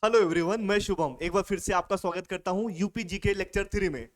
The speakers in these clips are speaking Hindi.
हेलो एवरीवन, मैं शुभम एक बार फिर से आपका स्वागत करता हूं यूपी जी के लेक्चर 3 में।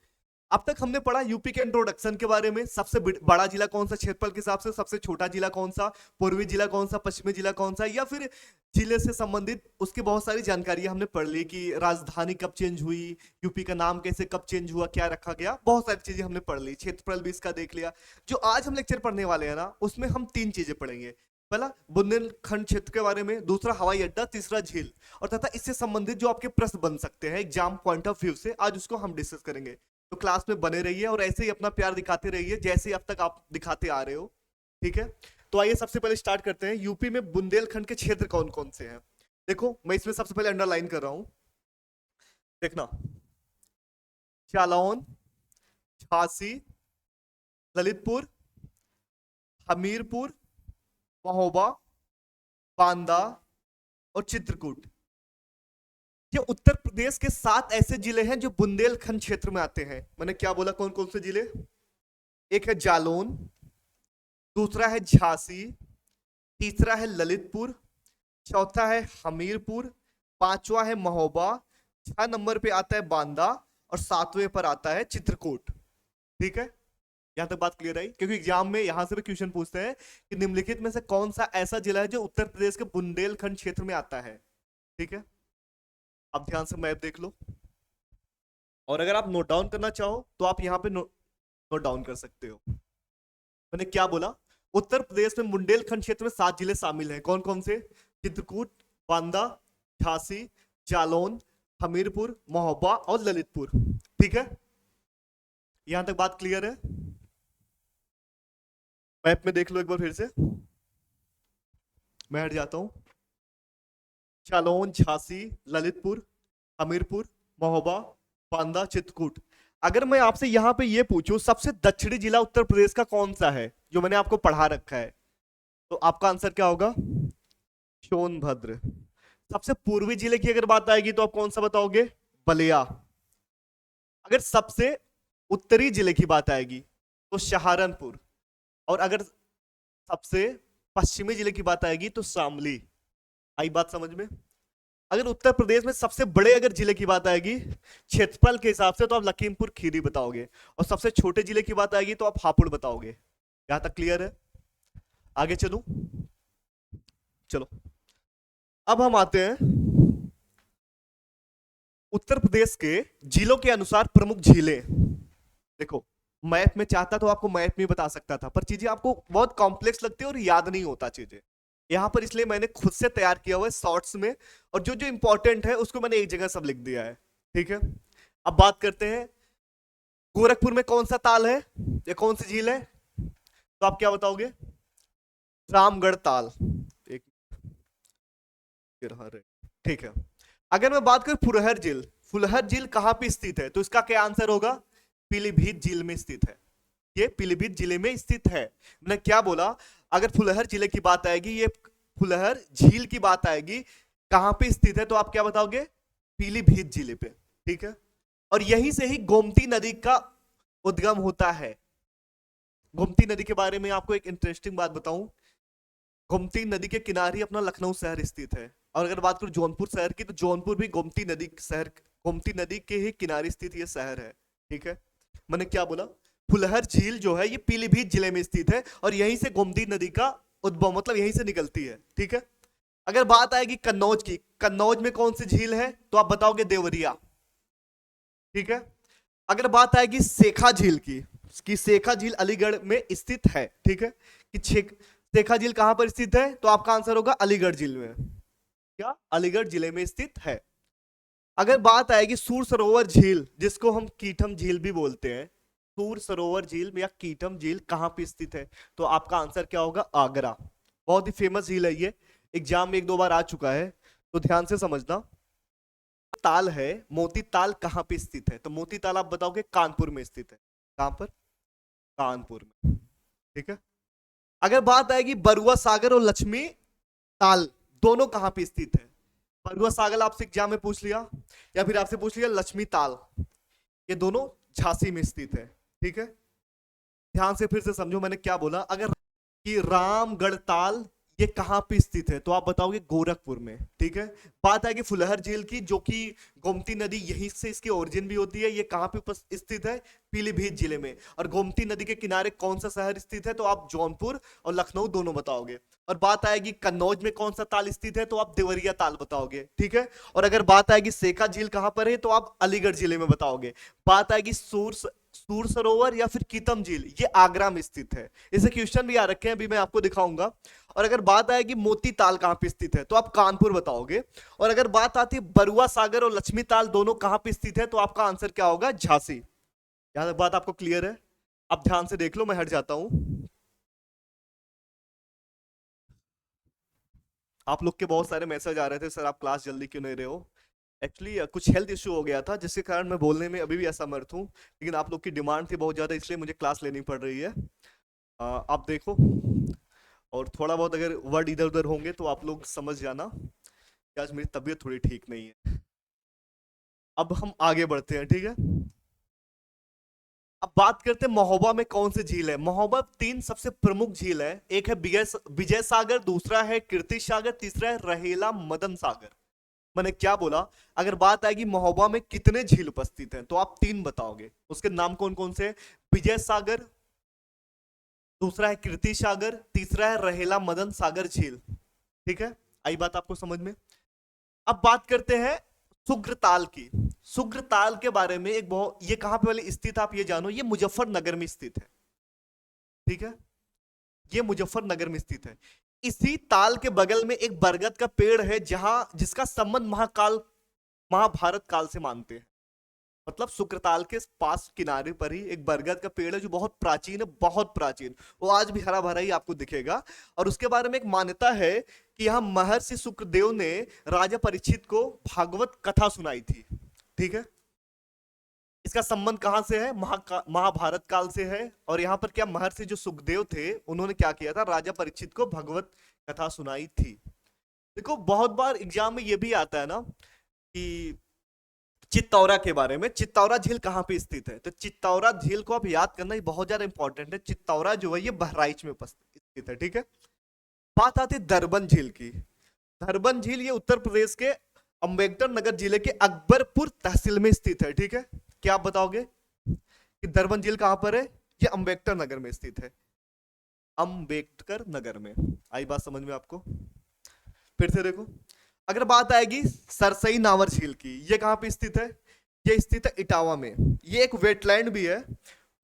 अब तक हमने पढ़ा यूपी के इंट्रोडक्शन के बारे में। सबसे बड़ा जिला कौन सा क्षेत्रफल के हिसाब से, सबसे छोटा जिला कौन सा, पूर्वी जिला कौन सा, पश्चिमी जिला कौन सा, या फिर जिले से संबंधित उसकी बहुत सारी जानकारियां हमने पढ़ ली कि राजधानी कब चेंज हुई, यूपी का नाम कैसे कब चेंज हुआ, क्या रखा गया, बहुत सारी चीजें हमने पढ़ ली। क्षेत्रफल भी इसका देख लिया। जो आज हम लेक्चर पढ़ने वाले हैं ना, उसमें हम 3 चीजें पढ़ेंगे। पहला बुंदेलखंड क्षेत्र के बारे में, दूसरा हवाई अड्डा, तीसरा झील, और तथा इससे संबंधित जो आपके प्रश्न बन सकते हैं एग्जाम पॉइंट ऑफ व्यू से, आज उसको हम डिस्कस करेंगे। तो क्लास में बने रहिए और ऐसे ही अपना प्यार दिखाते रहिए जैसे अब तक आप दिखाते आ रहे हो। ठीक है, तो आइए सबसे पहले स्टार्ट करते हैं। यूपी में बुंदेलखंड के क्षेत्र कौन कौन से हैं। देखो, मैं इसमें सबसे पहले अंडरलाइन कर रहा हूं, देखना। जालौन, झांसी, ललितपुर, हमीरपुर, महोबा, बांदा और चित्रकूट। ये उत्तर प्रदेश के 7 ऐसे जिले हैं जो बुंदेलखंड क्षेत्र में आते हैं। मैंने क्या बोला, कौन कौन से जिले? एक है जालौन, दूसरा है झांसी, तीसरा है ललितपुर, चौथा है हमीरपुर, पांचवा है महोबा, 6 नंबर पे आता है बांदा, और 7वें पर आता है चित्रकूट। ठीक है, यहां तक बात क्लियर आई? क्योंकि एग्जाम में यहां से भी क्वेश्चन पूछते हैं कि निम्नलिखित में से कौन सा ऐसा जिला है जो उत्तर प्रदेश के बुंदेलखंड क्षेत्र में आता है। ठीक है, अब ध्यान से मैप देख लो, और अगर आप नोट डाउन करना चाहो तो आप यहाँ पे नोट डाउन कर सकते हो। मैंने क्या बोला? उत्तर प्रदेश में बुंदेलखंड क्षेत्र में 7 जिले शामिल हैं। कौन कौन से? चित्रकूट, बांदा, झांसी, जालौन, हमीरपुर, महोबा और ललितपुर। ठीक है, यहां तक बात क्लियर है? मैप में देख लो एक बार फिर से। मैं हट जाता हूं। जालौन, झांसी, ललितपुर, हमीरपुर, महोबा, बांदा, चित्रकूट। अगर मैं आपसे यहां पे ये पूछूं सबसे दक्षिणी जिला उत्तर प्रदेश का कौन सा है, जो मैंने आपको पढ़ा रखा है, तो आपका आंसर क्या होगा? सोनभद्र। सबसे पूर्वी जिले की अगर बात आएगी तो आप कौन सा बताओगे? बलिया। अगर सबसे उत्तरी जिले की बात आएगी तो सहारनपुर। और अगर सबसे पश्चिमी जिले की बात आएगी तो शामली। आई बात समझ में? अगर उत्तर प्रदेश में सबसे बड़े अगर जिले की बात आएगी क्षेत्रफल के हिसाब से तो आप लखीमपुर खीरी बताओगे, और सबसे छोटे जिले की बात आएगी तो आप हापुड़ बताओगे। यहां तक क्लियर है? आगे चलूं? चलो, अब हम आते हैं उत्तर प्रदेश के जिलों के अनुसार प्रमुख झीलें। देखो, मैप में चाहता तो आपको मैप में बता सकता था, पर चीजें आपको बहुत कॉम्प्लेक्स लगती है और याद नहीं होता चीजें। यहां पर इसलिए मैंने खुद से तैयार किया हुआ है शॉर्ट्स में, और जो जो इंपॉर्टेंट है उसको मैंने एक जगह सब लिख दिया है। ठीक है, अब बात करते हैं गोरखपुर में कौन सा ताल है या कौन सी झील है, तो आप क्या बताओगे? रामगढ़ ताल। एक, ठीक है। अगर मैं बात करूं फुलहर झील, फुलहर झील कहां पे स्थित है, तो इसका क्या आंसर होगा? पीलीभीत झील में स्थित है। ये पीलीभीत जिले में स्थित है। मैंने क्या बोला? अगर फुलहर जिले की बात आएगी, ये फुलहर झील की बात आएगी, कहां पे स्थित है, तो आप क्या बताओगे? पीलीभीत जिले पे। ठीक है, और यहीं से ही गोमती नदी का उद्गम होता है। गोमती नदी के बारे में आपको एक इंटरेस्टिंग बात बताऊं। गोमती नदी के किनारे अपना लखनऊ शहर स्थित है, और अगर बात करूं जौनपुर शहर की, तो जौनपुर भी गोमती नदी शहर, गोमती नदी के ही किनारे स्थित ये शहर है। ठीक है, मैंने क्या बोला? फुलहर झील जो है ये पीलीभीत जिले में स्थित है, और यहीं से गोमती नदी का उद्भव, मतलब यहीं से निकलती है। ठीक है, अगर बात आएगी कन्नौज की, कन्नौज में कौन सी झील है, तो आप बताओगे देवरिया। ठीक है, अगर बात आएगी सेखा झील की, कि सेखा झील अलीगढ़ में स्थित है। ठीक है, कि सेखा झील कहां पर स्थित है, तो आपका आंसर होगा अलीगढ़ जिले में। क्या? अलीगढ़ जिले में स्थित है। अगर बात आएगी सूर सरोवर झील, जिसको हम कीटम झील भी बोलते हैं, सूर सरोवर झील या कीटम झील कहां पे स्थित है, तो आपका आंसर क्या होगा? आगरा। बहुत ही फेमस झील है ये, एग्जाम में 1-2 बार आ चुका है, तो ध्यान से समझना। ताल है मोती ताल, कहां पे स्थित है, तो मोती ताल आप बताओगे कानपुर में स्थित है। कहां पर? कानपुर में। ठीक है, अगर बात आएगी बरुआ सागर और लक्ष्मी ताल, दोनों कहां पे स्थित है? बरुआ सागर आपसे एग्जाम में पूछ लिया, या फिर आपसे पूछ लिया लक्ष्मी ताल, ये दोनों झांसी में स्थित है। ठीक है, ध्यान से फिर से समझो मैंने क्या बोला। अगर कि रामगढ़ ताल ये कहाँ पे स्थित है? तो आप बताओगे गोरखपुर में। ठीक है। बात है कि फुलहर झील की, जो कि गोमती नदी यहीं से इसकी ओरिजिन भी होती है। ये कहाँ पे स्थित है? पीलीभीत जिले में। और गोमती नदी के किनारे कौन सा शहर स्थित है? तो आप जौनपुर और लखनऊ दोनों बताओगे। और बात आएगी कन्नौज में कौन सा ताल स्थित है? तो आप देवरिया ताल बताओगे। ठीक है। और अगर बात आएगी सेका झील कहाँ पर है? तो आप अलीगढ़ जिले में बताओगे। बात आएगी सूर सरोवर या फिर कीतम झील, ये आगरा में स्थित है। इसे क्वेश्चन भी आ रखे हैं, अभी मैं आपको दिखाऊंगा। और अगर बात आएगी मोती ताल कहां पे स्थित है? तो आप कानपुर बताओगे। और अगर बात आती है बरुआ सागर और लक्ष्मी ताल दोनों कहां पे स्थित है? तो आपका आंसर क्या होगा? झांसी। यहां तक बात आपको क्लियर है? अब ध्यान से देख लो, मैं हट जाता हूं। आप लोग के बहुत सारे मैसेज आ रहे थे, सर आप क्लास जल्दी क्यों नहीं रहे हो। एक्चुअली कुछ हेल्थ इश्यू हो गया था, जिसके कारण मैं बोलने में अभी भी असमर्थ हूँ। लेकिन आप लोग की डिमांड थी बहुत ज़्यादा, इसलिए मुझे क्लास लेनी पड़ रही है। आप देखो, और थोड़ा बहुत अगर वर्ड इधर उधर होंगे तो आप लोग समझ जाना कि आज मेरी तबीयत थोड़ी ठीक नहीं है। अब हम आगे बढ़ते हैं। ठीक है। अब बात करते हैं महोबा में कौन सी झील है। महोबा तीन सबसे प्रमुख झील है। एक है विजय सागर, दूसरा है कीर्ति सागर, तीसरा है रहेला मदन सागर। मैंने क्या बोला? अगर बात आएगी महोबा में कितने झील उपस्थित हैं, तो आप तीन बताओगे। उसके नाम कौन कौन से हैं? विजय सागर, दूसरा है कीर्ति सागर, तीसरा है रहेला मदन सागर झील। ठीक है। आई बात आपको समझ में? अब बात करते हैं सुग्रताल की। सुग्रताल के बारे में एक बहुत, ये कहां पे वाली स्थित, आप ये जानो, ये मुजफ्फरनगर में स्थित है। ठीक है। ये मुजफ्फरनगर में स्थित है। इसी ताल के बगल में एक बरगद का पेड़ है, जहां जिसका संबंध महाभारत काल से मानते हैं। मतलब सुक्रताल के पास किनारे पर ही एक बरगद का पेड़ है, जो बहुत प्राचीन है, बहुत प्राचीन। वो आज भी हरा भरा ही आपको दिखेगा। और उसके बारे में एक मान्यता है कि यहाँ महर्षि शुक्रदेव ने राजा परीक्षित को भागवत कथा सुनाई थी। ठीक है। इसका संबंध कहां से है? महाभारत काल से है। और यहाँ पर क्या महर्षि जो सुखदेव थे, उन्होंने क्या किया था? राजा परीक्षित को भगवत कथा सुनाई थी। देखो, बहुत बार एग्जाम में ये भी आता है ना कि चित्तौरा के बारे में, चित्तौरा झील कहां पे स्थित है? तो चित्तौरा झील को आप याद करना, ये बहुत ज्यादा इंपॉर्टेंट है। चित्तौरा जो है ये बहराइच में स्थित है। ठीक है। बात आती है दरबन झील की। दरबन झील ये उत्तर प्रदेश के अंबेडकर नगर जिले के अकबरपुर तहसील में स्थित है। ठीक है। क्या आप बताओगे कि दरबन झील कहां पर है? ये अंबेडकर नगर में स्थित है। अंबेडकर नगर में। आई बात समझ में आपको? फिर से देखो, अगर बात आएगी सरसई नावर झील की, ये कहां पे स्थित है? ये स्थित है इटावा में। ये एक वेटलैंड भी है।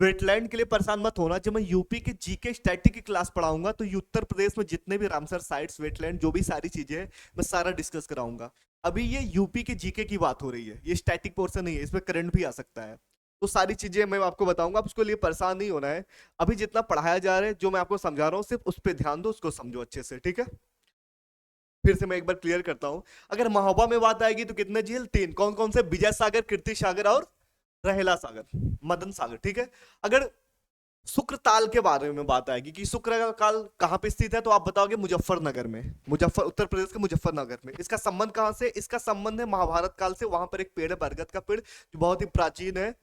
वेटलैंड के लिए परेशान मत होना, जब मैं यूपी के जीके स्टैटिक की क्लास पढ़ाऊंगा तो उत्तर प्रदेश में जितने भी रामसर साइट्स, वेटलैंड, जो भी सारी चीजें हैं, मैं सारा डिस्कस कराऊंगा। अभी ये यूपी के जीके की बात हो रही है, ये स्टैटिक पोर्शन नहीं है, इसमें करंट भी आ सकता है। तो सारी चीजें मैं आपको बताऊंगा, आप उसके लिए परेशान नहीं होना है। अभी जितना पढ़ाया जा रहा है, जो मैं आपको समझा रहा हूँ, सिर्फ उस पर ध्यान दो, उसको समझो अच्छे से। ठीक है। फिर से मैं एक बार क्लियर करता हूं। अगर महोबा में बात आएगी तो कितने झील? तीन। कौन कौन से? विजय सागर, कीर्ति सागर और रहेला सागर, मदन सागर। ठीक है। अगर शुक्रताल के बारे में बात आएगी कि शुक्र काल कहां पे स्थित है, तो आप बताओगे मुजफ्फरनगर में। उत्तर प्रदेश के मुजफ्फरनगर में। इसका संबंध कहां से? इसका संबंध है महाभारत काल से। वहां पर एक पेड़ है बरगद का पेड़, जो बहुत ही प्राचीन है,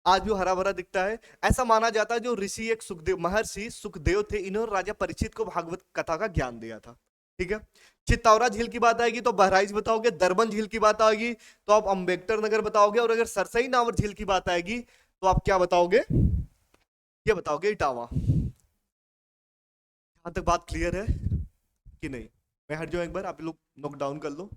आज भी हरा भरा दिखता है। ऐसा माना जाता है जो ऋषि एक सुखदेव, महर्षि सुखदेव थे, इन्होंने राजा परीक्षित को भागवत कथा का ज्ञान दिया था। ठीक है। चित्तौरा झील की बात आएगी तो बहराइच बताओगे। दरबन झील की बात आएगी तो आप अंबेडकर नगर बताओगे। और अगर सरसई नावर झील की बात आएगी तो आप क्या बताओगे? ये बताओगे इटावा। यहां तक बात क्लियर है कि नहीं? मैं हट जाऊं एक बार, आप लोग नोट डाउन कर लो।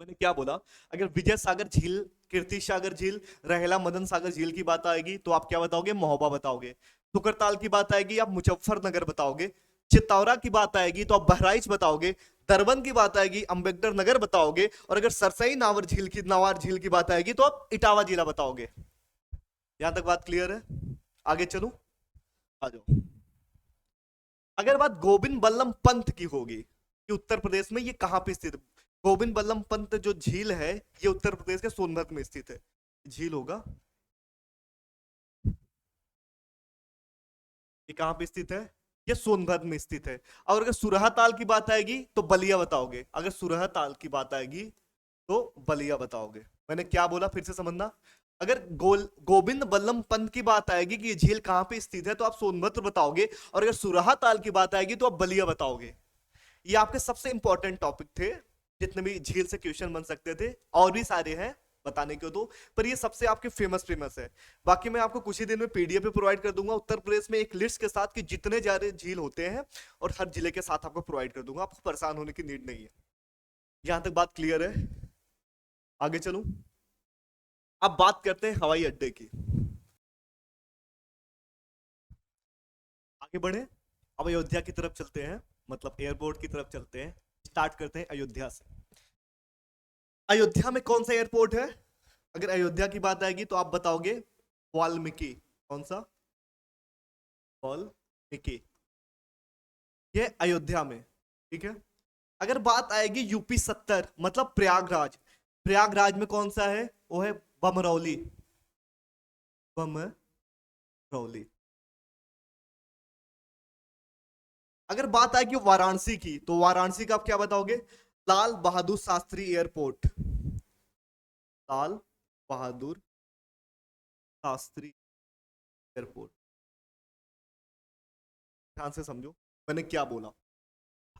मैंने क्या बोला? अगर विजय सागर झील, कीर्ति सागर झील, रहेला मदन सागर झील की बात आएगी तो आप क्या बताओगे? महोबा बताओगे। सुकरताल की बात आएगी आप मुजफ्फरनगर बताओगे। चित्तौरा की बात आएगी तो आप बहराइच बताओगे। दरबन की बात आएगी अंबेडकर नगर बताओगे। और अगर सरसई नावर झील की बात आएगी तो आप इटावा जिला बताओगे। यहां तक बात क्लियर है? आगे चलूं? आ जाओ। अगर बात गोविंद बल्लभ पंत की होगी कि उत्तर प्रदेश में ये कहां पे स्थित है? गोविंद बल्लभ पंत जो झील है, ये उत्तर प्रदेश के सोनभद्र में स्थित है। झील होगा, ये कहां पे स्थित है? ये सोनभद्र में स्थित है। और अगर सुरहा ताल की बात आएगी तो बलिया बताओगे। अगर सुरहा ताल की बात आएगी तो बलिया बताओगे। मैंने क्या बोला फिर से समझना। अगर गोविंद बल्लभ पंत की बात आएगी कि ये झील कहां पे स्थित है तो आप सोनभद्र बताओगे। और अगर सुरहा ताल की बात आएगी तो आप बलिया बताओगे। ये आपके सबसे इंपॉर्टेंट टॉपिक थे, जितने भी झील से क्वेश्चन बन सकते थे, और भी सारे हैं बताने को तो, पर ये सबसे आपके फेमस फेमस है। बाकी मैं आपको कुछ ही दिन में पीडीएफ पे प्रोवाइड कर दूंगा उत्तर प्रदेश में एक लिस्ट के साथ कि जितने ज्यादा झील होते हैं, और हर जिले के साथ आपको प्रोवाइड कर दूंगा, आपको परेशान होने की नीड नहीं है। यहां तक बात क्लियर है? आगे चलूं? अब बात करते हैं हवाई अड्डे की। आगे बढ़े, अब अयोध्या की तरफ चलते हैं, मतलब एयरपोर्ट की तरफ चलते हैं। स्टार्ट करते हैं अयोध्या से। अयोध्या में कौन सा एयरपोर्ट है? अगर अयोध्या की बात आएगी तो आप बताओगे वाल्मीकि। कौन सा? वाल्मीकि, ये अयोध्या में, ठीक है। अगर बात आएगी यूपी 70 मतलब प्रयागराज, प्रयागराज में कौन सा है? वो है बमरौली, बमरौली। अगर बात आएगी वाराणसी की, तो वाराणसी का आप क्या बताओगे? लाल बहादुर शास्त्री एयरपोर्ट, लाल बहादुर शास्त्री एयरपोर्ट। ध्यान से समझो मैंने क्या बोला।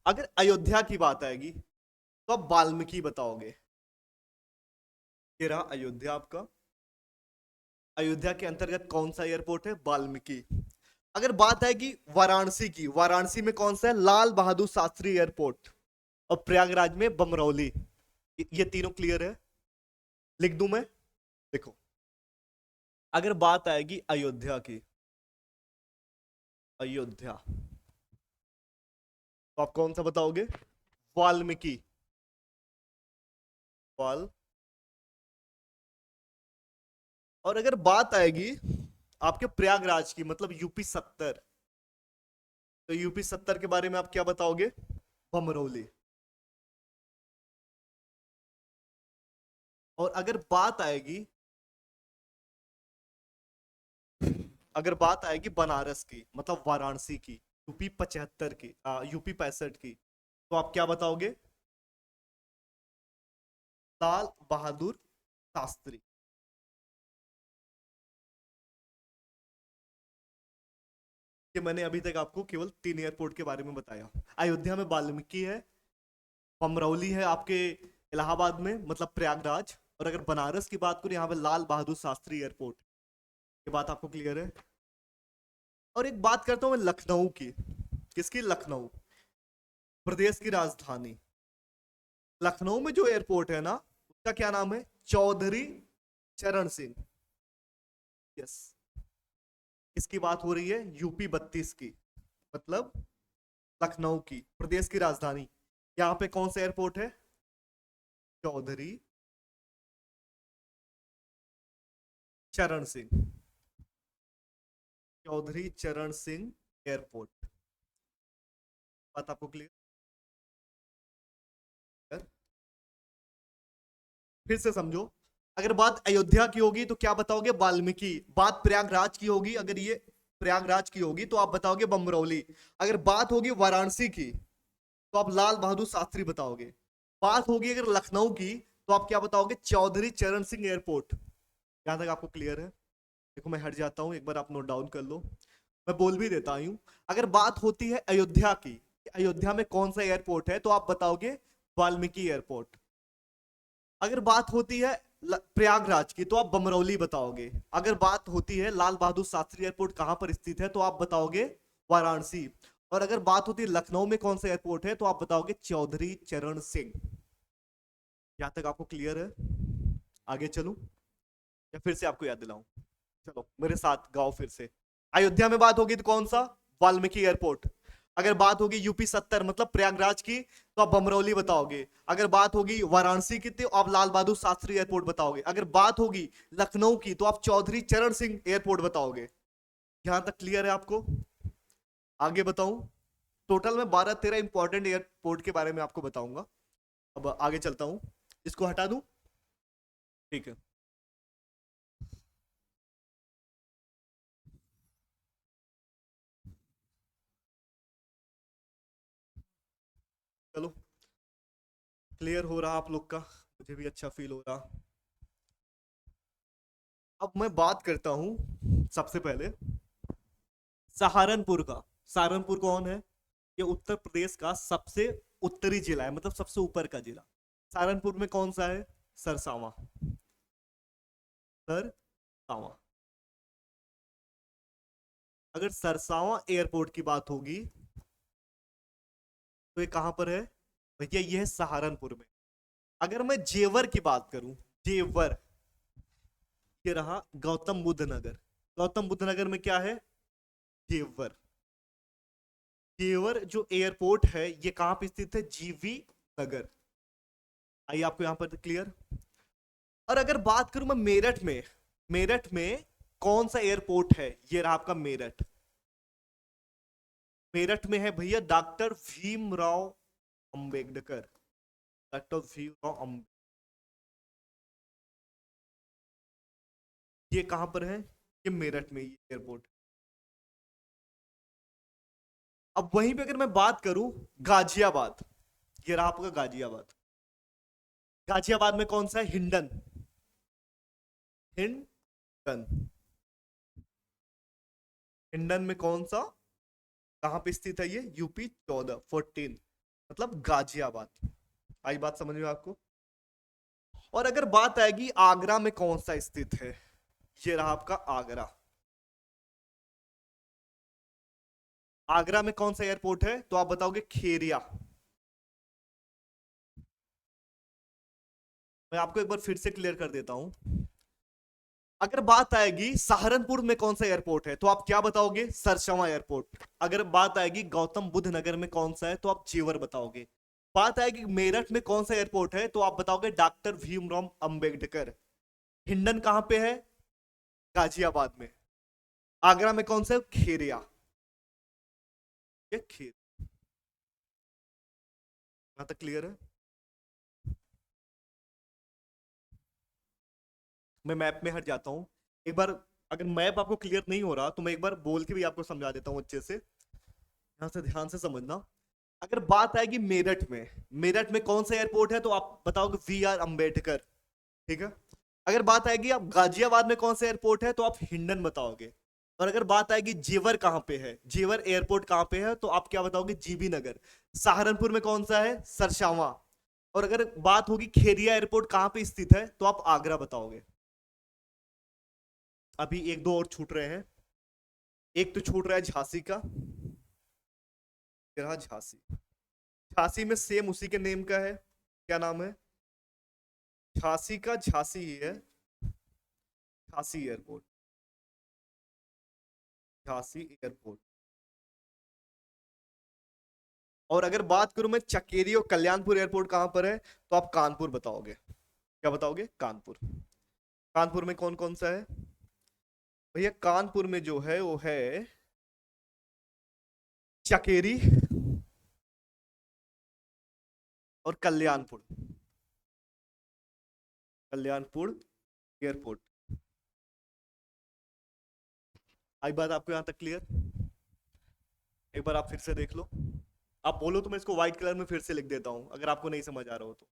अगर अयोध्या की बात आएगी तो आप वाल्मीकि बताओगे। ये रहा अयोध्या आपका। अयोध्या के अंतर्गत कौन सा एयरपोर्ट है? वाल्मीकि। अगर बात आएगी वाराणसी की, वाराणसी में कौन सा है? लाल बहादुर शास्त्री एयरपोर्ट। और प्रयागराज में बमरौली। ये तीनों क्लियर है? लिख दूं मैं? देखो, अगर बात आएगी अयोध्या की, अयोध्या, तो आप कौन सा बताओगे? वाल्मीकि, वाल। और अगर बात आएगी आपके प्रयागराज की, मतलब यूपी 70, तो यूपी 70 के बारे में आप क्या बताओगे? बमरौली। और अगर बात आएगी बनारस की, मतलब वाराणसी की, यूपी 75 की, यूपी 65 की, तो आप क्या बताओगे? लाल बहादुर शास्त्री। कि मैंने अभी तक आपको केवल 3 एयरपोर्ट के बारे में बताया। अयोध्या में वाल्मीकि है, बमरौली है आपके इलाहाबाद में, मतलब प्रयागराज, और अगर बनारस की बात करें, यहाँ पे लाल बहादुर शास्त्री एयरपोर्ट। ये बात आपको क्लियर है? और एक बात करता हूँ मैं लखनऊ की। किसकी? लखनऊ, प्रदेश की राजधानी। लखनऊ में जो एयरपोर्ट है ना, उसका क्या नाम है? चौधरी चरण सिंह। यस। इसकी बात हो रही है यूपी 32 की, मतलब लखनऊ की, प्रदेश की राजधानी। यहाँ पे कौन सा एयरपोर्ट है? चौधरी चरण सिंह, चौधरी चरण सिंह एयरपोर्ट। बात आपको क्लियर? फिर से समझो। अगर बात अयोध्या की होगी तो क्या बताओगे? वाल्मीकि। बात प्रयागराज की होगी, अगर ये प्रयागराज की होगी तो आप बताओगे बमरौली। अगर बात होगी वाराणसी की तो आप लाल बहादुर शास्त्री बताओगे। बात होगी अगर लखनऊ की तो आप क्या बताओगे? चौधरी चरण सिंह एयरपोर्ट। यहां तक आपको क्लियर है? देखो मैं हट जाता हूं, एक बार आप नोट डाउन कर लो, मैं बोल भी देता हूं। अगर बात होती है अयोध्या की, अयोध्या में कौन सा एयरपोर्ट है, तो आप बताओगे वाल्मीकि एयरपोर्ट। अगर बात होती है प्रयागराज की तो आप बमरौली बताओगे। अगर बात होती है लाल बहादुर शास्त्री एयरपोर्ट कहां पर स्थित है, तो आप बताओगे वाराणसी। और अगर बात होती है लखनऊ में कौन सा एयरपोर्ट है, तो आप बताओगे चौधरी चरण सिंह। यहां तक आपको क्लियर है? आगे चलूं या फिर से आपको याद दिलाऊं? चलो मेरे साथ गाओ फिर से। अयोध्या में बात होगी तो कौन सा? वाल्मीकि एयरपोर्ट। अगर बात होगी यूपी 70 मतलब प्रयागराज की, तो आप बमरौली बताओगे। अगर बात होगी वाराणसी की तो आप लाल बहादुर शास्त्री एयरपोर्ट बताओगे। अगर बात होगी लखनऊ की तो आप चौधरी चरण सिंह एयरपोर्ट बताओगे। यहां तक क्लियर है आपको? आगे बताऊं? टोटल में 12-13 इंपॉर्टेंट एयरपोर्ट के बारे में आपको बताऊंगा। अब आगे चलता हूं, इसको हटा दूं? ठीक है। चलो, क्लियर हो रहा आप लोग का, मुझे भी अच्छा फील हो रहा। अब मैं बात करता हूं सबसे पहले सहारनपुर का। सहारनपुर कौन है? ये उत्तर प्रदेश का सबसे उत्तरी जिला है, मतलब सबसे ऊपर का जिला। सहारनपुर में कौन सा है? सरसावा। सरसावा। अगर सरसावा एयरपोर्ट की बात होगी तो ये कहां पर है भैया? ये है सहारनपुर में। अगर मैं जेवर की बात करूं, जेवर, ये रहा गौतम बुद्ध नगर। गौतम बुद्ध नगर में क्या है? जेवर। जेवर जो एयरपोर्ट है ये कहां पे स्थित है? जीवी नगर। आइए आपको यहां पर क्लियर। और अगर बात करूं मैं मेरठ में, मेरठ में कौन सा एयरपोर्ट है? ये रहा आपका मेरठ। मेरठ में है भैया डॉक्टर भीमराव अंबेडकर। डॉक्टर भीमराव अंबेडकर। ये कहां पर है? ये मेरठ में ये एयरपोर्ट। अब वहीं पे अगर मैं बात करूं गाजियाबाद, ये रहा आपका गाजियाबाद। गाजियाबाद में कौन सा है? हिंडन। हिंडन। हिंडन में कौन सा, कहां पे स्थित है? ये यूपी 14 मतलब गाजियाबाद। आई बात समझ में आपको? और अगर बात आएगी आगरा में कौन सा स्थित है, ये रहा आपका आगरा। आगरा में कौन सा एयरपोर्ट है? तो आप बताओगे खेरिया। मैं आपको एक बार फिर से क्लियर कर देता हूं। अगर बात आएगी सहारनपुर में कौन सा एयरपोर्ट है तो आप क्या बताओगे? सरसवा एयरपोर्ट। अगर बात आएगी गौतम बुद्ध नगर में कौन सा है तो आप जेवर बताओगे। बात आएगी मेरठ में कौन सा एयरपोर्ट है तो आप बताओगे डॉक्टर भीमराव अंबेडकर। हिंडन कहां पे है? गाजियाबाद में। आगरा में कौन सा है? खेरिया। ये खेर, यहां तक क्लियर है? मैं मैप में हट जाता हूं एक बार। अगर मैप आपको क्लियर नहीं हो रहा तो मैं एक बार बोल के भी आपको समझा देता हूं अच्छे से, यहां से ध्यान से समझना। अगर बात आएगी मेरठ में, मेरठ में कौन सा एयरपोर्ट है तो आप बताओगे वी आर अंबेडकर। ठीक है। अगर बात आएगी आप गाजियाबाद में कौन सा एयरपोर्ट है तो आप हिंडन बताओगे। और अगर बात आएगी जेवर कहां पे है, जेवर एयरपोर्ट कहां पे है तो आप क्या बताओगे? जीबी नगर। सहारनपुर में कौन सा है? सरसावा। और अगर बात होगी खेरिया एयरपोर्ट कहां पे स्थित है तो आप आगरा बताओगे। अभी एक दो और छूट रहे हैं। एक तो छूट रहा है झांसी का, रहा झांसी। झांसी में सेम उसी के नेम का है, क्या नाम है? झांसी का झांसी ही है, झांसी एयरपोर्ट। झांसी एयरपोर्ट। और अगर बात करूं मैं चकेरी और कल्याणपुर एयरपोर्ट कहां पर है तो आप कानपुर बताओगे। क्या बताओगे? कानपुर। कानपुर में कौन कौन सा है भैया? कानपुर में जो है वो है चकेरी और कल्याणपुर। कल्याणपुर एयरपोर्ट। आई बात आपको यहां तक क्लियर? एक बार आप फिर से देख लो। आप बोलो तो मैं इसको व्हाइट कलर में फिर से लिख देता हूं अगर आपको नहीं समझ आ रहा हो तो।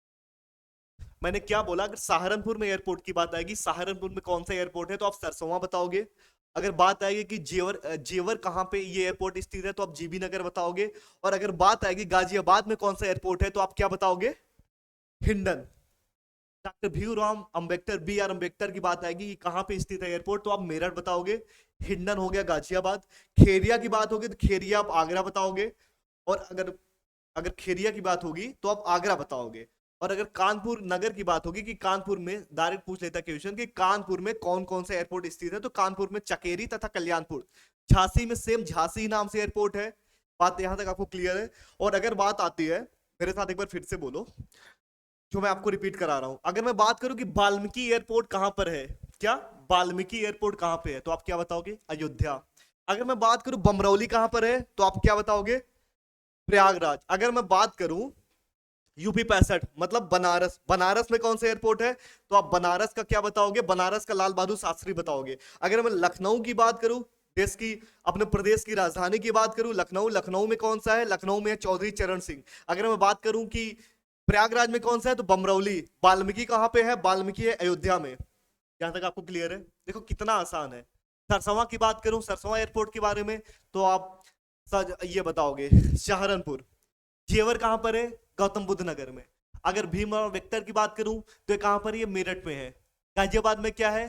मैंने क्या बोला? अगर सहारनपुर में एयरपोर्ट की बात आएगी, सहारनपुर में कौन सा एयरपोर्ट है तो आप सरसोवा बताओगे। अगर बात आएगी कि जेवर, जेवर कहां पे ये एयरपोर्ट स्थित है तो आप जीबी नगर बताओगे। और अगर बात आएगी गाजियाबाद में कौन सा एयरपोर्ट है तो आप क्या बताओगे? Hindon. Doctor Bhimrao Ambedkar, B R Ambedkar की बात आएगी कि कहां पे स्थित है एयरपोर्ट तो आप मेरठ बताओगे। हिंडन हो गया गाजियाबाद। खेरिया की बात होगी तो खेरिया आप आगरा बताओगे। और अगर अगर खेरिया की बात होगी तो आप आगरा बताओगे। और अगर कानपुर नगर की बात होगी कि कानपुर में डायरेक्ट पूछ लेता क्वेश्चन कि कानपुर में कौन कौन सा एयरपोर्ट स्थित है तो कानपुर में चकेरी तथा कल्याणपुर। झांसी में सेम झांसी नाम से एयरपोर्ट है। बात यहां तक आपको क्लियर है? और अगर बात आती है, मेरे साथ एक बार फिर से बोलो जो मैं आपको रिपीट करा रहा हूं। अगर मैं बात करूं कि वाल्मीकि एयरपोर्ट कहां पर है, क्या वाल्मीकि एयरपोर्ट कहां पे है तो आप क्या बताओगे? अयोध्या। अगर मैं बात करूं बमरौली कहां पर है तो आप क्या बताओगे? प्रयागराज। अगर मैं बात करूं यूपी 65 मतलब बनारस, बनारस में कौन सा एयरपोर्ट है तो आप बनारस का क्या बताओगे? बनारस का लाल बहादुर शास्त्री बताओगे। अगर मैं लखनऊ की बात करूं, देश की, अपने प्रदेश की राजधानी की बात करूं लखनऊ, लखनऊ में कौन सा है? लखनऊ में चौधरी चरण सिंह। अगर मैं बात करूं कि प्रयागराज में कौन सा है तो बमरौली। वाल्मीकि कहां पे है? वाल्मीकि है अयोध्या में। यहां तक आपको क्लियर है? देखो कितना आसान है। सरसवा की बात करूं, सरसवा एयरपोर्ट के बारे में तो आप ये बताओगे सहारनपुर। जेवर कहां पर है? गौतम बुद्ध नगर में। अगर भीम और वेक्टर की बात करूं तो ये कहां पर है? ये मेरठ में है। गाजियाबाद में क्या है?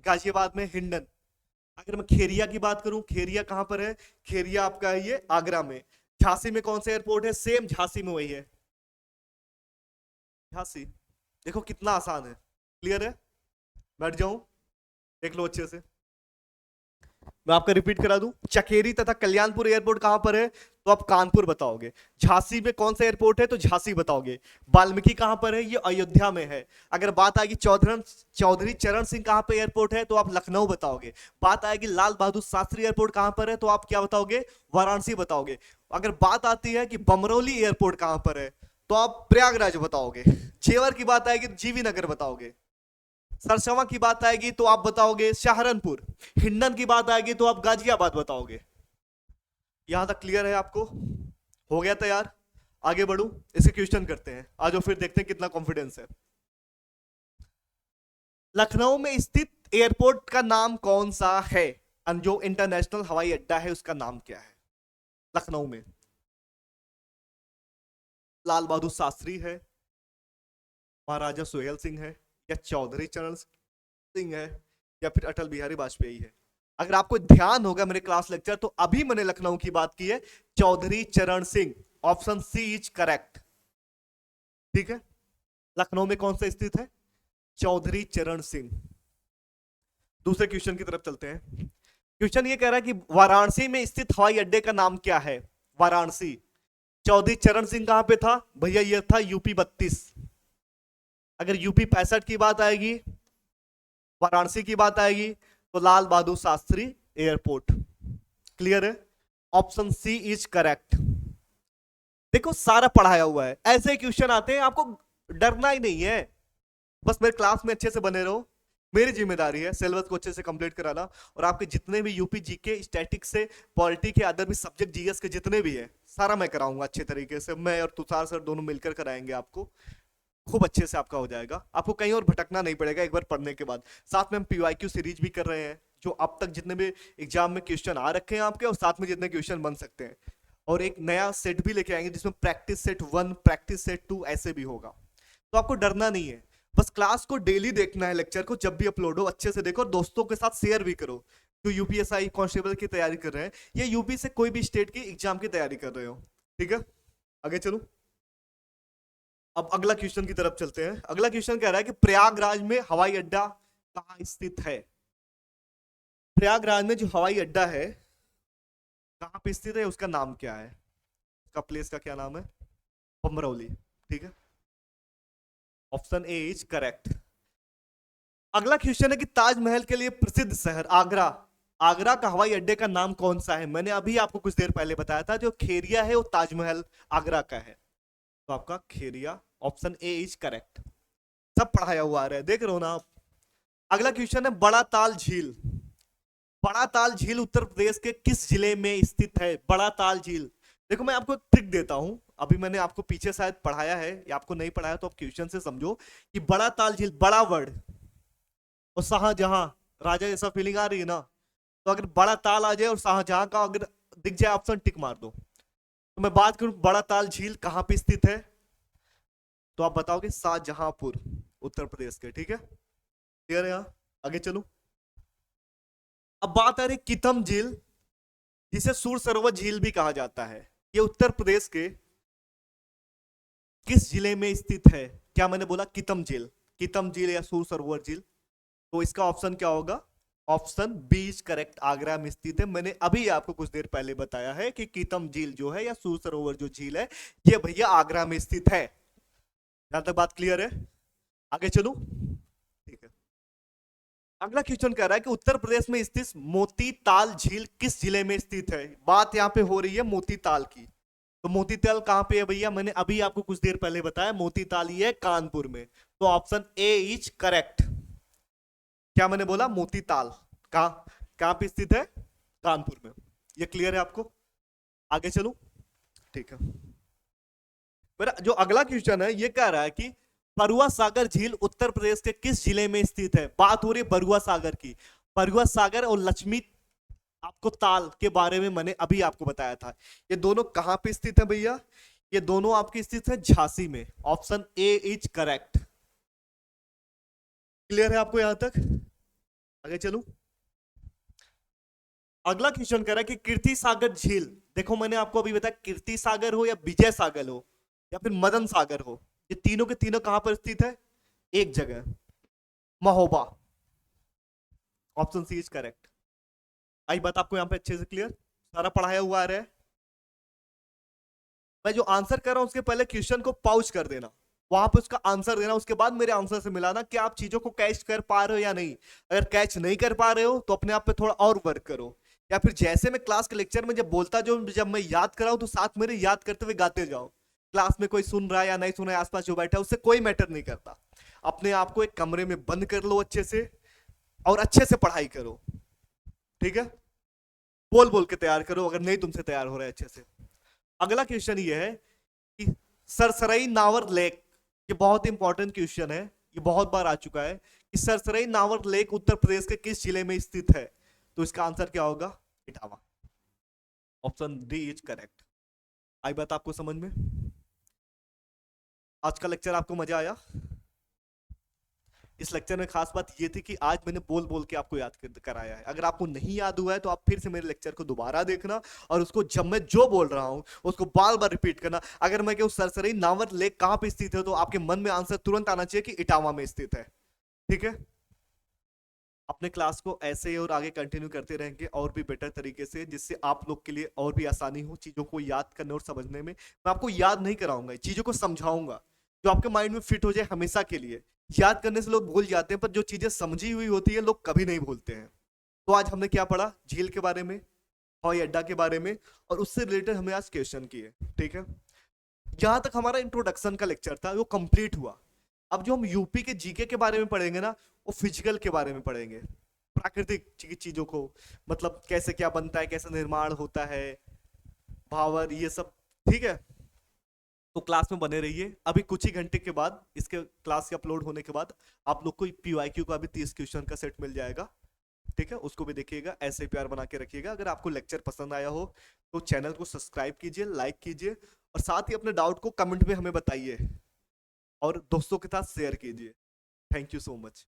गाजियाबाद में हिंडन। अगर मैं खेरिया की बात करूं, खेरिया कहां पर है? खेरिया आपका है ये आगरा में। झांसी में कौन सा एयरपोर्ट है? सेम झांसी में वही है, झांसी। देखो कितना आसान है, क्लियर है? बैठ जाऊं, देख लो अच्छे से। मैं आपका रिपीट करा दूं, चकेरी तथा कल्याणपुर एयरपोर्ट कहां पर है? तो आप कानपुर बताओगे। झांसी में कौन सा एयरपोर्ट है? तो झांसी बताओगे। वाल्मीकि कहां पर है? ये अयोध्या में है। अगर बात आएगी चौधरी चरण सिंह कहां पे एयरपोर्ट है? तो आप लखनऊ बताओगे। बात आएगी लाल बहादुर शास्त्री एयरपोर्ट कहां पर है? तो आप क्या बताओगे? वाराणसी बताओगे। अगर बात आती है कि बमरौली एयरपोर्ट कहां पर है, तो आप प्रयागराज बताओगे। जेवर की बात आएगी तो जीवी नगर बताओगे। सरसवा की बात आएगी तो आप बताओगे सहारनपुर। हिंडन की बात आएगी तो आप गाजियाबाद बताओगे। यहां तक क्लियर है आपको? हो गया तैयार? आगे बढ़ू, इसे क्वेश्चन करते हैं। आज फिर देखते हैं कितना कॉन्फिडेंस है। लखनऊ में स्थित एयरपोर्ट का नाम कौन सा है? जो इंटरनेशनल हवाई अड्डा है उसका नाम क्या है लखनऊ में? लाल बहादुर शास्त्री है, महाराजा सुहेल सिंह है, या चौधरी चरण सिंह है, या फिर अटल बिहारी वाजपेयी है? अगर आपको ध्यान होगा मेरे क्लास लेक्चर, तो अभी मैंने लखनऊ की बात की है, Chaudhary Charan Singh. Option C is correct. ठीक है, लखनऊ में कौन सा स्थित है? चौधरी चरण सिंह। दूसरे क्वेश्चन की तरफ चलते हैं। क्वेश्चन ये कह रहा है कि वाराणसी में स्थित हवाई अड्डे का नाम क्या है? वाराणसी। चौधरी चरण सिंह कहां पे था? भैया ये था यूपी 32। अगर यूपी 65 की बात आएगी, वाराणसी की बात आएगी, तो लाल बहादुर शास्त्री एयरपोर्ट। क्लियर है? Option C is correct. देखो सारा पढ़ाया हुआ है, ऐसे क्वेश्चन आते हैं, आपको डरना ही नहीं है। बस मेरे क्लास में अच्छे से बने रहो। मेरी जिम्मेदारी है सिलेबस को अच्छे से कंप्लीट कराना, और आपके जितने भी यूपी जीके, स्टैटिक से पॉलिटी के, अदर भी सब्जेक्ट, जीएस के जितने भी है, सारा मैं कराऊंगा अच्छे तरीके से। मैं और तुषार सर दोनों मिलकर कराएंगे आपको। खूब अच्छे से आपका हो जाएगा, आपको कहीं और भटकना नहीं पड़ेगा एक बार पढ़ने के बाद। साथ में हम पीवाईक्यू सीरीज भी कर रहे हैं, जो अब तक जितने भी एग्जाम में क्वेश्चन आ रखे हैं आपके, और साथ में जितने क्वेश्चन बन सकते हैं। और एक नया सेट भी लेके आएंगे जिसमें प्रैक्टिस सेट 1, प्रैक्टिस सेट 2 ऐसे भी होगा। तो आपको डरना नहीं है, बस क्लास को डेली देखना है, लेक्चर को जब भी अपलोड हो अच्छे से देखो, और दोस्तों के साथ शेयर भी करो जो यूपीएसआई कांस्टेबल की तैयारी कर रहे हैं, या यूपी से कोई भी स्टेट की एग्जाम की तैयारी कर रहे हो। ठीक है, आगे चलो। अब अगला क्वेश्चन की तरफ चलते हैं। अगला क्वेश्चन कह रहा है कि प्रयागराज में हवाई अड्डा कहां स्थित है? प्रयागराज में जो हवाई अड्डा है कहां पे स्थित है, उसका नाम क्या है? उसका प्लेस का क्या नाम है? बमरौली। ठीक है, ऑप्शन ए इज करेक्ट। अगला क्वेश्चन है कि ताजमहल के लिए प्रसिद्ध शहर आगरा, आगरा का हवाई अड्डे का नाम कौन सा है? मैंने अभी आपको कुछ देर पहले बताया था, जो खेरिया है वो ताजमहल आगरा का है, तो आपका Kheria. Option A is correct. सब पढ़ाया हुआ आ रहा है, देख रहे हो ना आप? अगला क्वेश्चन है बड़ा ताल झील। बड़ा ताल झील उत्तर प्रदेश के किस जिले में स्थित है? बड़ा ताल झील। देखो मैं आपको एक ट्रिक देता हूं, अभी मैंने आपको पीछे शायद पढ़ाया है, या आपको नहीं पढ़ाया तो आप क्वेश्चन से समझो कि बड़ा ताल झील, बड़ा वर्ड और शाहजहां, राजा जैसा फीलिंग आ रही है ना, तो अगर बड़ा ताल आ जाए और शाहजहां का अगर दिख जाए ऑप्शन, टिक मार दो। तो मैं बात करूं बड़ा ताल झील कहां पे स्थित है, तो आप बताओगे शाहजहांपुर, उत्तर प्रदेश के। ठीक है, क्लियर है? यहां आगे चलो। अब बात आ रही कितम झील, जिसे सूर सरोवर झील भी कहा जाता है, ये उत्तर प्रदेश के किस जिले में स्थित है? क्या मैंने बोला? कितम झील। कितम झील या सूर सरोवर झील, तो इसका ऑप्शन क्या होगा? Option B is correct, Agra में स्थित है। मैंने अभी आपको कुछ देर पहले बताया है कि कीतम झील जो है, या सूर सरोवर जो झील है, ये भैया आगरा में स्थित है। यहां तक बात क्लियर है? आगे चलूं? ठीक है, अगला क्वेश्चन कह रहा है कि उत्तर प्रदेश में स्थित मोती ताल झील किस जिले में स्थित है? बात यहां पे हो रही है मोती ताल की, तो मोती ताल कहां पे है भैया? मैंने अभी आपको कुछ देर पहले बताया, मोती ताल ये है कानपुर में, तो ऑप्शन ए इज करेक्ट। क्या मैंने बोला? मोती ताल कहां पे स्थित है? कानपुर में। ये क्लियर है आपको? आगे चलूं? ठीक है, मेरा जो अगला क्वेश्चन है ये कह रहा है कि बरुआ सागर झील उत्तर प्रदेश के किस जिले में स्थित है? बात हो रही है बरुआ सागर की। बरुआ सागर और लक्ष्मी आपको ताल के बारे में मैंने अभी आपको बताया था, ये दोनों कहां पे स्थित है भैया? ये दोनों आपकी स्थित है झांसी में। Option A is correct. Clear है आपको यहां तक? आगे चलूं। अगला क्वेश्चन कह रहा है कि कीर्ति सागर झील, देखो मैंने आपको अभी बताया कीर्ति सागर हो या विजय सागर हो या फिर मदन सागर हो, ये तीनों के तीनों कहां पर स्थित है? एक जगह, Mahoba. Option C is correct. आई बात आपको यहां पे अच्छे से क्लियर? सारा पढ़ाया हुआ आ रहा है। मैं जो आंसर कर रहा हूं उसके पहले क्वेश्चन को पॉज कर देना, वहां पे उसका आंसर देना, उसके बाद मेरे आंसर से मिलाना कि आप चीजों को कैच कर पा रहे हो या नहीं। अगर कैच नहीं कर पा रहे हो तो अपने आप पे थोड़ा और वर्क करो, या फिर जैसे मैं क्लास के लेक्चर में जब बोलता जो जब मैं याद कराऊं तो साथ मेरे याद करते हुए गाते जाओ। क्लास में कोई सुन रहा है या नहीं सुन रहा है, आसपास जो बैठा है उससे कोई मैटर नहीं करता। अपने आप को एक कमरे में बंद कर लो अच्छे से और अच्छे से पढ़ाई करो, ठीक है? बोल बोल के तैयार करो अगर नहीं तुमसे तैयार हो रहा है अच्छे से। अगला क्वेश्चन ये है कि सरसरई नावर लेक, ये बहुत इंपॉर्टेंट क्वेश्चन है, ये बहुत बार आ चुका है कि सरसरई नावर लेक उत्तर प्रदेश के किस जिले में स्थित है? तो इसका आंसर क्या होगा? Etawah. Option D is correct. आई बात आपको समझ में? आज का लेक्चर आपको मजा आया? इस लेक्चर में खास बात ये थी कि आज मैंने बोल बोल के आपको याद कराया है। अगर आपको नहीं याद हुआ है तो आप फिर से मेरे लेक्चर को दोबारा देखना और उसको जब मैं जो बोल रहा हूं उसको बार बार रिपीट करना। अगर मैं कहूं सरसरी नावर लेक कहां पे स्थित है तो आपके मन में आंसर तुरंत आना चाहिए कि इटावा में स्थित है, ठीक है? अपने क्लास को ऐसे ही और आगे कंटिन्यू करते रहेंगे और भी बेटर तरीके से, जिससे आप लोग के लिए और भी आसानी हो चीजों को याद करने और समझने में। मैं आपको याद नहीं कराऊंगा, चीजों को समझाऊंगा जो आपके माइंड में फिट हो जाए हमेशा के लिए। याद करने से लोग भूल जाते हैं पर जो चीजें समझी हुई होती है लोग कभी नहीं भूलते हैं। तो आज हमने क्या पढ़ा? झील के बारे में, हवाई अड्डा के बारे में, और उससे रिलेटेड हमने आज क्वेश्चन किए, ठीक है? जहां तक हमारा इंट्रोडक्शन का लेक्चर था वो कंप्लीट हुआ। अब जो हम यूपी के जीके के बारे में पढ़ेंगे ना, वो फिजिकल के बारे में पढ़ेंगे, प्राकृतिक चीजों को, मतलब कैसे क्या बनता है, कैसे निर्माण होता है, भावर, ये सब, ठीक है? तो क्लास में बने रहिए। अभी कुछ ही घंटे के बाद इसके क्लास के अपलोड होने के बाद आप लोग को पीवाईक्यू का भी 30 क्वेश्चन का सेट मिल जाएगा, ठीक है? उसको भी देखिएगा, ऐसे प्यार बना के रखिएगा। अगर आपको लेक्चर पसंद आया हो तो चैनल को सब्सक्राइब कीजिए, लाइक कीजिए, और साथ ही अपने डाउट को कमेंट में हमें बताइए और दोस्तों के साथ शेयर कीजिए। Thank you so much.